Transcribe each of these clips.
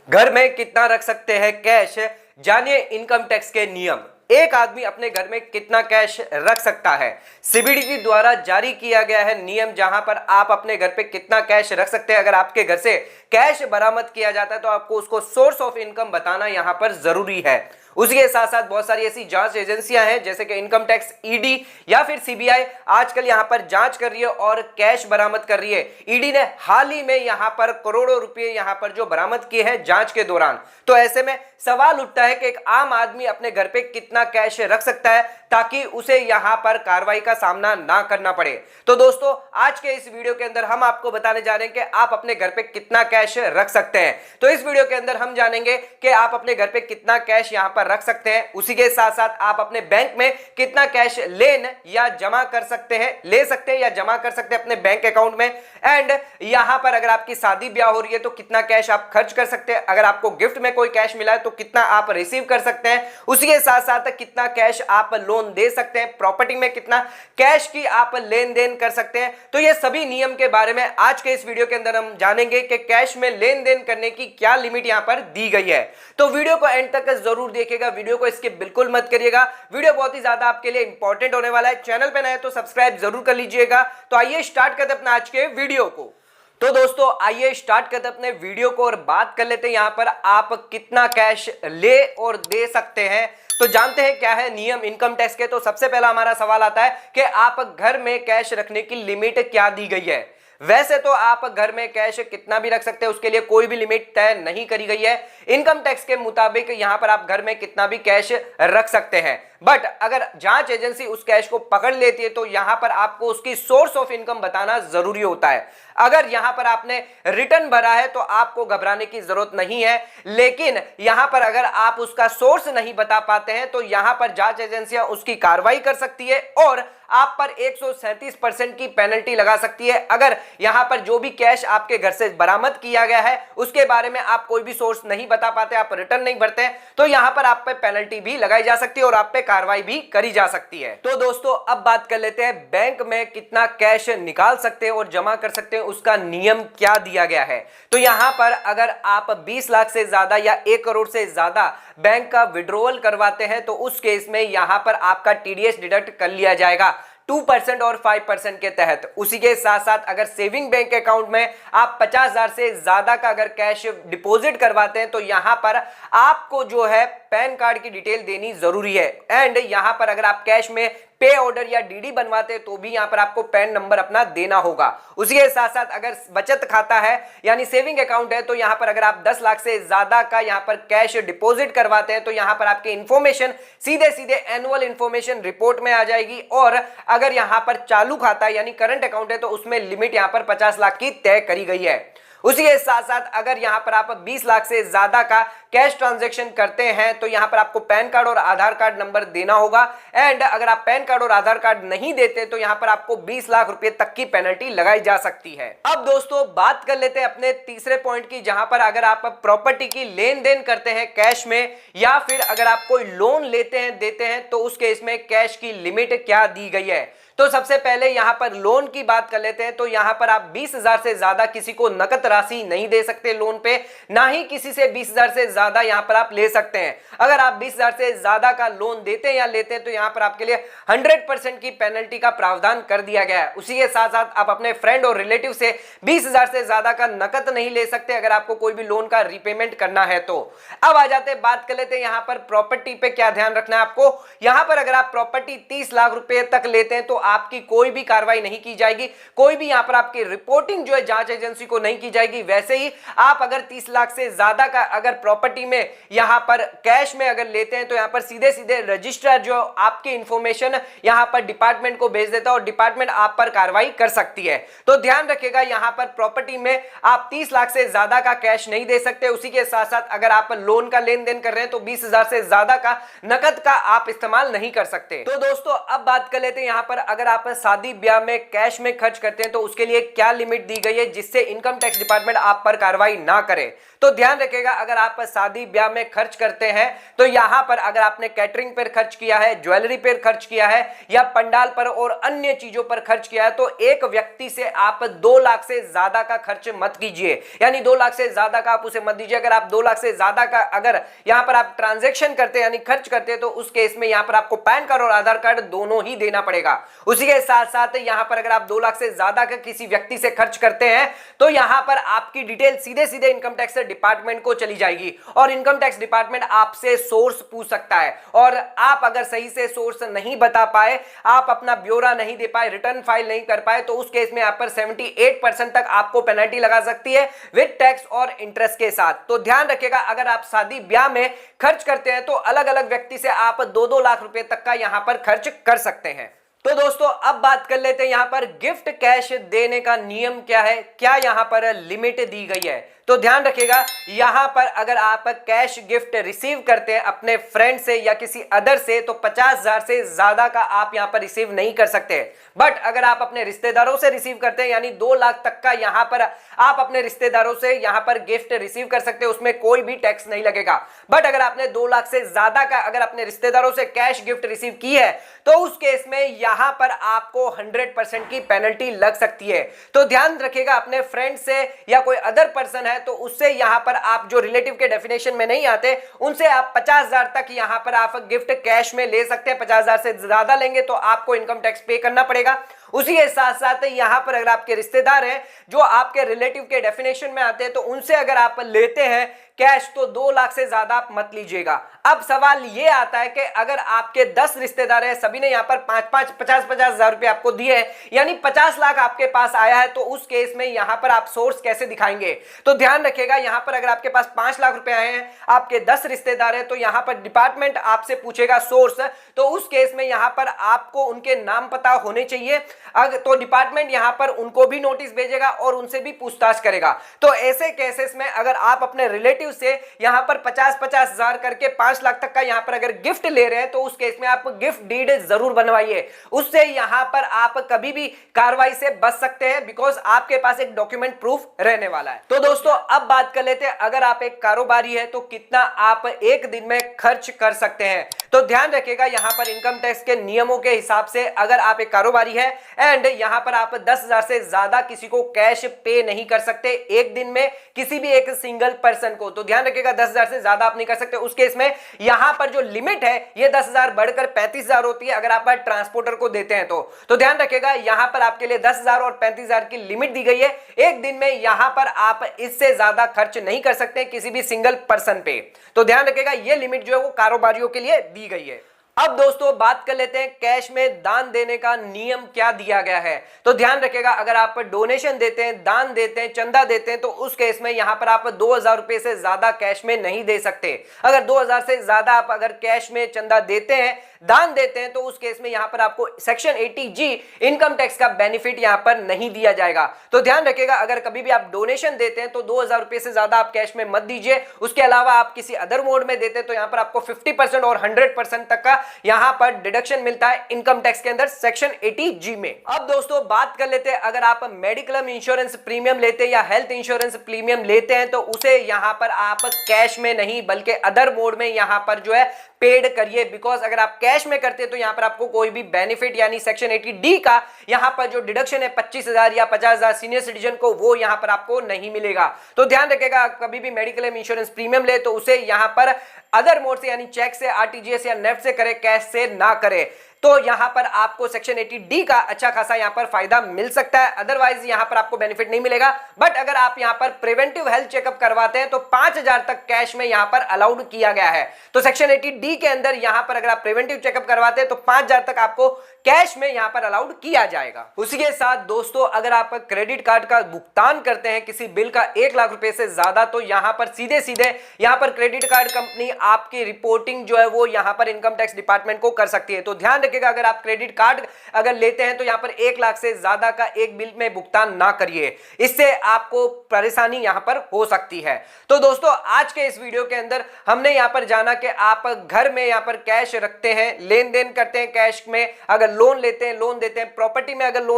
घर में कितना रख सकते हैं कैश, जानिए इनकम टैक्स के नियम। एक आदमी अपने घर में कितना कैश रख सकता है, सीबीडीटी द्वारा जारी किया गया है नियम, जहां पर आप अपने घर पे कितना कैश रख सकते हैं। अगर आपके घर से कैश बरामद किया जाता है तो आपको उसको सोर्स ऑफ इनकम बताना यहां पर जरूरी है। उसी के साथ साथ बहुत सारी ऐसी जांच एजेंसियां हैं जैसे कि इनकम टैक्स, ईडी या फिर सीबीआई आजकल यहां पर जांच कर रही है और कैश बरामद कर रही है। ईडी ने हाल ही में यहां पर करोड़ों रुपए यहां पर जो बरामद किए हैं जांच के दौरान। तो ऐसे में सवाल उठता है कि एक आम आदमी अपने घर पे कितना कैश रख सकता है ताकि उसे यहां पर कार्रवाई का सामना ना करना पड़े। तो दोस्तों आज के इस वीडियो के अंदर हम आपको बताने जा रहे हैं कि आप अपने घर पे कितना कैश रख सकते हैं। तो इस वीडियो के अंदर हम जानेंगे कि आप अपने घर पे कितना कैश यहां पर रख सकते हैं, उसी के साथ साथ आप अपने बैंक में कितना कैश लेन या जमा कर सकते हैं, ले सकते हैं या जमा कर सकते हैं अपने बैंक अकाउंट में। एंड यहां पर अगर आपकी शादी ब्याह हो रही है तो कितना कैश आप खर्च कर सकते हैं, अगर आपको गिफ्ट में कोई कैश मिला है तो कितना आप रिसीव कर सकते हैं, उसी के साथ साथ कितना कैश आप लोन दे सकते हैं, प्रॉपर्टी में कितना कैश की आप लेन देन कर सकते हैं। तो ये सभी नियम के बारे में आज के इस वीडियो के अंदर हम जानेंगे कि कैश में लेन देन करने की क्या लिमिट यहां पर दी गई है। तो वीडियो को एंड तक जरूर देखिएगा, वीडियो को स्किप बिल्कुल मत करिएगा, वीडियो बहुत ही ज्यादा आपके लिए इंपॉर्टेंट होने वाला है। चैनल पे नए तो सब्सक्राइब जरूर कर लीजिएगा। तो आइए स्टार्ट करते हैं अपना आज के वीडियो को। तो दोस्तों आइए स्टार्ट करते हैं अपने वीडियो को और बात कर लेते हैं यहां पर आप कितना कैश ले और दे सकते हैं। तो जानते हैं क्या है नियम इनकम टैक्स के। तो सबसे पहला हमारा सवाल आता है कि आप घर में कैश रखने की लिमिट क्या दी गई है। वैसे तो आप घर में कैश कितना भी रख सकते हैं, उसके लिए कोई भी लिमिट तय नहीं करी गई है। इनकम टैक्स के मुताबिक यहां पर आप घर में कितना भी कैश रख सकते हैं, बट अगर जांच एजेंसी उस कैश को पकड़ लेती है तो यहां पर आपको उसकी सोर्स ऑफ इनकम बताना जरूरी होता है। अगर यहां पर आपने रिटर्न भरा है तो आपको घबराने की जरूरत नहीं है, लेकिन यहां पर अगर आप उसका सोर्स नहीं बता पाते हैं तो यहां पर जांच एजेंसियां उसकी कार्रवाई कर सकती है और आप पर 137% की पेनल्टी लगा सकती है। अगर यहां पर जो भी कैश आपके घर से बरामद किया गया है उसके बारे में आप कोई भी सोर्स नहीं बता पाते, आप रिटर्न नहीं भरते, तो यहां पर आप पे पेनल्टी भी लगाई जा सकती है और आप पे कार्रवाई भी करी जा सकती है। तो दोस्तों अब बात कर लेते हैं बैंक में कितना कैश निकाल सकते हैं और जमा कर सकते हैं, उसका नियम क्या दिया गया है। तो यहां पर अगर आप 20 लाख से ज्यादा या 1 करोड़ से ज्यादा बैंक का विड्रॉवल करवाते हैं तो उस केस में यहां पर आपका टीडीएस डिडक्ट कर लिया जाएगा 2% और 5% के तहत। उसी के साथ साथ अगर सेविंग बैंक अकाउंट में आप 50,000 से ज्यादा का अगर कैश डिपॉजिट करवाते हैं तो यहां पर आपको जो है पैन कार्ड की डिटेल देनी जरूरी है। एंड यहां पर अगर आप कैश में पे ऑर्डर या डीडी बनवाते हैं तो भी यहां पर आपको पैन नंबर अपना देना होगा। उसी के साथ साथ अगर बचत खाता है यानी सेविंग अकाउंट है तो यहां पर अगर आप 10 लाख से ज्यादा का यहां पर कैश डिपॉजिट करवाते हैं तो यहां पर आपकी इंफॉर्मेशन सीधे सीधे एनुअल इंफॉर्मेशन रिपोर्ट में आ जाएगी। और अगर यहां पर चालू खाता है यानी करंट अकाउंट है तो उसमें लिमिट यहां पर 50 लाख की तय करी गई है। उसी के साथ साथ अगर यहां पर आप 20 लाख से ज्यादा का कैश ट्रांजैक्शन करते हैं तो यहां पर आपको पैन कार्ड और आधार कार्ड नंबर देना होगा। एंड अगर आप पैन कार्ड और आधार कार्ड नहीं देते तो यहां पर आपको 20 लाख रुपए तक की पेनल्टी लगाई जा सकती है। अब दोस्तों बात कर लेते हैं अपने तीसरे पॉइंट की, जहां पर अगर आप प्रॉपर्टी की लेन देन करते हैं कैश में या फिर अगर आप कोई लोन लेते हैं देते हैं तो उस केस में कैश की लिमिट क्या दी गई है। तो सबसे पहले यहां पर लोन की बात कर लेते हैं। तो यहां पर आप 20,000 से ज्यादा किसी को नकद राशि नहीं दे सकते लोन पे, ना ही किसी से 20,000 से ज्यादा यहां पर आप ले सकते हैं। अगर आप 20,000 से ज्यादा का लोन देते हैं या लेते हैं तो यहां पर आपके लिए 100% की पेनल्टी का प्रावधान कर दिया गया है। उसी के साथ साथ आप अपने फ्रेंड और रिलेटिव से 20,000 से ज्यादा का नकद नहीं ले सकते अगर आपको कोई भी लोन का रीपेमेंट करना है तो। अब आ जाते हैं बात कर लेते हैं यहां पर प्रॉपर्टी पे क्या ध्यान रखना है आपको। यहां पर अगर आप प्रॉपर्टी 30 लाख रुपए तक लेते हैं तो आपकी कोई भी कार्रवाई नहीं की जाएगी, कोई भी यहां पर आपकी रिपोर्टिंग जो है जांच एजेंसी को नहीं की जाएगी। वैसे ही आप अगर 30 लाख से ज्यादा का अगर प्रॉपर्टी में यहां पर कैश में अगर लेते हैं तो यहां पर सीधे सीधे रजिस्ट्रार जो आपकी इंफॉर्मेशन यहां पर डिपार्टमेंट को भेज देता है और डिपार्टमेंट आप पर कार्रवाई कर सकती है। तो ध्यान रखिएगा यहां पर प्रॉपर्टी में आप 30 लाख से ज्यादा का कैश नहीं दे सकते। उसी के साथ साथ अगर आप लोन का लेन देन कर रहे हैं तो 20,000 से ज्यादा का नकद का आप इस्तेमाल नहीं कर सकते। तो दोस्तों अब बात कर लेते हैं यहां पर अगर आप शादी ब्याह में कैश में खर्च करते हैं तो उसके लिए क्या लिमिट दी गई है जिससे इनकम टैक्स डिपार्टमेंट आप पर कार्रवाई ना करे। तो ध्यान रखिएगा, अगर आप शादी ब्याह में खर्च करते हैं तो यहां पर अगर आपने कैटरिंग पर खर्च किया है, ज्वेलरी पर खर्च किया है या पंडाल पर और अन्य चीजों पर खर्च किया है तो एक व्यक्ति से आप 2 लाख से ज्यादा का खर्च मत कीजिए, यानी 2 लाख से ज्यादा का आप उसे मत दीजिए। अगर आप 2 लाख से ज्यादा का अगर यहां पर आप ट्रांजैक्शन करते हैं यानी खर्च करते हैं तो उस केस में यहां पर आपको पैन कार्ड और आधार कार्ड दोनों ही देना पड़ेगा। उसी के साथ साथ यहां पर अगर आप 2 लाख से ज्यादा का किसी व्यक्ति से खर्च करते हैं तो यहां पर आपकी डिटेल सीधे सीधे इनकम टैक्स डिपार्टमेंट को चली जाएगी और इनकम टैक्स डिपार्टमेंट आपसे सोर्स पूछ सकता है और आप अगर सही से सोर्स नहीं बता पाए, आप अपना ब्यौरा नहीं दे पाए, रिटर्न फाइल नहीं कर पाए तो उस केस में आप पर 78% तक आपको पेनल्टी लगा सकती है विद टैक्स और इंटरेस्ट के साथ। तो ध्यान रखिएगा, अगर आप शादी ब्याह में खर्च करते हैं तो अलग अलग व्यक्ति से आप 2-2 लाख रुपए तक का यहां पर खर्च कर सकते हैं। तो दोस्तों अब बात कर लेते हैं यहां पर गिफ्ट कैश देने का नियम क्या है, क्या यहां पर लिमिट दी गई है। तो ध्यान रखिएगा, यहां पर अगर आप कैश गिफ्ट रिसीव करते हैं अपने फ्रेंड से या किसी अदर से तो 50,000 से ज्यादा का आप यहां पर रिसीव नहीं कर सकते। बट अगर आप अपने रिश्तेदारों से रिसीव करते हैं यानी 2 लाख तक का यहां पर आप अपने रिश्तेदारों से यहां पर गिफ्ट रिसीव कर सकते हैं, उसमें कोई भी टैक्स नहीं लगेगा। बट अगर आपने 2 लाख से ज्यादा का अगर अपने रिश्तेदारों से कैश गिफ्ट रिसीव की है तो उस केस में यहां पर आपको 100% की पेनल्टी लग सकती है। तो ध्यान रखिएगा, अपने फ्रेंड से या कोई अदर पर्सन है तो उससे यहां पर आप जो रिलेटिव के डेफिनेशन में नहीं आते उनसे आप 50,000 तक यहां पर आप गिफ्ट कैश में ले सकते हैं। 50,000 से ज्यादा लेंगे तो आपको इनकम टैक्स पे करना पड़ेगा। उसी के साथ साथ यहां पर अगर आपके रिश्तेदार हैं जो आपके रिलेटिव के डेफिनेशन में आते हैं तो उनसे अगर आप लेते हैं कैश तो 2 लाख से ज्यादा आप मत लीजिएगा। अब सवाल यह आता है कि अगर आपके 10 रिश्तेदार हैं, सभी ने यहां पर 50,000 रुपए आपको दिए हैं यानी 50 लाख आपके पास आया है तो उस केस में यहां पर आप सोर्स कैसे दिखाएंगे। तो ध्यान रखिएगा, यहां पर अगर आपके पास 5 लाख रुपए आए हैं, आपके 10 रिश्तेदार हैं तो यहां पर डिपार्टमेंट आपसे पूछेगा सोर्स, तो उस केस में यहां पर आपको उनके नाम पता होने चाहिए। तो डिपार्टमेंट यहां पर उनको भी नोटिस भेजेगा और उनसे भी पूछताछ करेगा। तो ऐसे केसेस में अगर आप अपने रिलेटिव से यहां पर 50,000 करके 5 लाख तक का यहां पर अगर गिफ्ट ले रहे हैं तो उस केस में आप गिफ्ट डीड जरूर बनवाइए, उससे यहां पर आप कभी भी कार्रवाई से बच सकते हैं बिकॉज आपके पास एक डॉक्यूमेंट प्रूफ रहने वाला है। तो दोस्तों अब बात कर लेते हैं, अगर आप एक कारोबारी है तो कितना आप एक दिन में खर्च कर सकते हैं। तो ध्यान रखिएगा, यहां पर इनकम टैक्स के नियमों के हिसाब से अगर आप एक कारोबारी है एंड यहां पर आप 10,000 से ज्यादा किसी को कैश पे नहीं कर सकते एक दिन में, किसी भी एक सिंगल पर्सन को। तो ध्यान रखिएगा 10,000 से ज्यादा आप नहीं कर सकते। उस केस में यहां पर जो लिमिट है ये 10,000 बढ़कर 35,000 होती है अगर आप ट्रांसपोर्टर को देते हैं तो ध्यान रखिएगा यहां पर आपके लिए 10,000 और 35,000 की लिमिट दी गई है। एक दिन में यहां पर आप इससे ज्यादा खर्च नहीं कर सकते किसी भी सिंगल पर्सन पे। तो ध्यान रखिएगा ये लिमिट जो है वो कारोबारियों के लिए दी गई है। अब दोस्तों बात कर लेते हैं कैश में दान देने का नियम क्या दिया गया है। तो ध्यान रखिएगा, अगर आप डोनेशन देते हैं, दान देते हैं, चंदा देते हैं तो उस केस में यहां पर आप 2,000 रुपए से ज्यादा कैश में नहीं दे सकते। अगर 2,000 से ज्यादा आप अगर कैश में चंदा देते हैं, दान देते हैं तो उस केस में यहां पर आपको सेक्शन 80G इनकम टैक्स का बेनिफिट यहां पर नहीं दिया जाएगा। तो ध्यान रखिएगा, अगर कभी भी आप डोनेशन देते हैं तो 2,000 रुपए से ज्यादा आप कैश में मत दीजिए। उसके अलावा आप किसी अदर मोड में देते हैं तो यहां पर आपको 50% और 100% तक का यहां पर डिडक्शन मिलता है इनकम टैक्स के अंदर सेक्शन 80G में। अब दोस्तों बात कर लेते हैं, अगर आप मेडिक्लेम इंश्योरेंस प्रीमियम लेते हैं या हेल्थ इंश्योरेंस प्रीमियम लेते हैं तो उसे यहां पर आप कैश में नहीं बल्कि अदर मोड में यहां पर जो है पेड करिए। बिकॉज अगर आप कैश में करते हैं तो यहां पर आपको कोई भी बेनिफिट यानी सेक्शन 80D का यहां पर जो डिडक्शन है 25,000 या 50,000 सीनियर सिटीजन को वो यहां पर आपको नहीं मिलेगा। तो ध्यान रखिएगा, कभी भी मेडिक्लेम इंश्योरेंस प्रीमियम ले तो उसे यहां पर अदर मोड से यानी चेक से, RTGS या नेफ्ट से करे, कैश से ना करे। तो यहां पर आपको सेक्शन 80D का अच्छा खासा यहां पर फायदा मिल सकता है, अदरवाइज यहां पर आपको बेनिफिट नहीं मिलेगा। बट अगर आप यहां पर प्रिवेंटिव हेल्थ चेकअप करवाते हैं तो 5,000 तक कैश में यहां पर अलाउड किया गया है। तो सेक्शन 80D के अंदर यहां पर अगर आप प्रिवेंटिव चेकअप करवाते हैं तो 5,000 तक आपको कैश में यहां पर अलाउड किया जाएगा। उसी के साथ दोस्तों अगर आप क्रेडिट कार्ड का भुगतान करते हैं किसी बिल का 1 लाख रुपए से ज्यादा तो यहां पर सीधे सीधे यहां पर क्रेडिट कार्ड कंपनी आपकी रिपोर्टिंग जो है वो यहां पर इनकम टैक्स डिपार्टमेंट को कर सकती है। तो ध्यान रखिएगा अगर आप क्रेडिट कार्ड अगर लेते हैं तो यहां पर 1 लाख से ज्यादा का एक बिल में भुगतान ना करिए, इससे आपको परेशानी यहां पर हो सकती है। तो दोस्तों आज के इस वीडियो के अंदर हमने यहां पर जाना कि आप घर में यहां पर कैश रखते हैं, लेन देन करते हैं कैश में, अगर लोन लेते हैं, लोन देते हैं, प्रॉपर्टी में अगर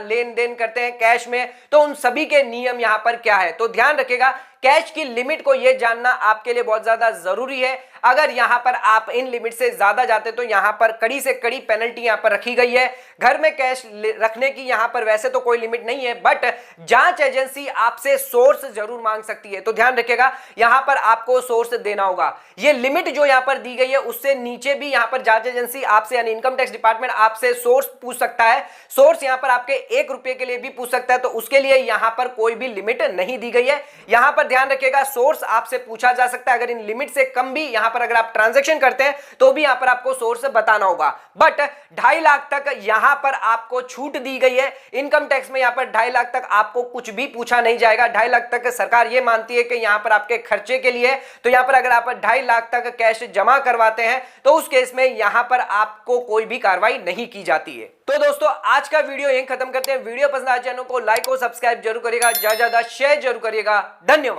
लेन देन करते हैं कैश में, तो उन सभी के नियम यहां पर क्या है। तो ध्यान रखिएगा कैश की लिमिट को यह जानना आपके लिए बहुत ज्यादा जरूरी है। अगर यहां पर आप इन लिमिट से ज्यादा जाते तो यहां पर कड़ी से कड़ी पेनल्टी यहां पर रखी गई है। घर में कैश रखने की यहां पर वैसे तो कोई लिमिट नहीं है, बट जांच एजेंसी आपसे सोर्स जरूर मांग सकती है। तो ध्यान रखिएगा यहां पर आपको सोर्स देना होगा। यह लिमिट जो यहां पर दी गई है उससे नीचे भी यहां पर जांच एजेंसी आपसे यानी इनकम टैक्स डिपार्टमेंट आपसे सोर्स पूछ सकता है। सोर्स यहां पर आपके 1 रुपए के लिए भी पूछ सकता है, तो उसके लिए यहां पर कोई भी लिमिट नहीं दी गई है। यहां पर ध्यान रखिएगा सोर्स आपसे पूछा जा सकता है, अगर इन लिमिट से कम भी यहां पर अगर आप ट्रांजैक्शन करते हैं तो भी यहां पर आपको सोर्स बताना होगा। बट 2.5 लाख तक यहां पर आपको छूट दी गई है। इनकम टैक्स में यहां पर 2.5 लाख तक आपको कुछ भी पूछा नहीं जाएगा। 2.5 लाख तक सरकार यह मानती है कि यहां पर आपके खर्चे के लिए, तो यहां पर अगर आप 2.5 लाख तक कैश जमा करवाते हैं तो उस केस में यहां पर आपको कोई भी कार्रवाई नहीं की जाती है। तो दोस्तों आज का वीडियो यहीं खत्म करते हैं। वीडियो पसंद आए चैनल को लाइक और सब्सक्राइब जरूर करिएगा, ज्यादा शेयर जरूर करिएगा। धन्यवाद।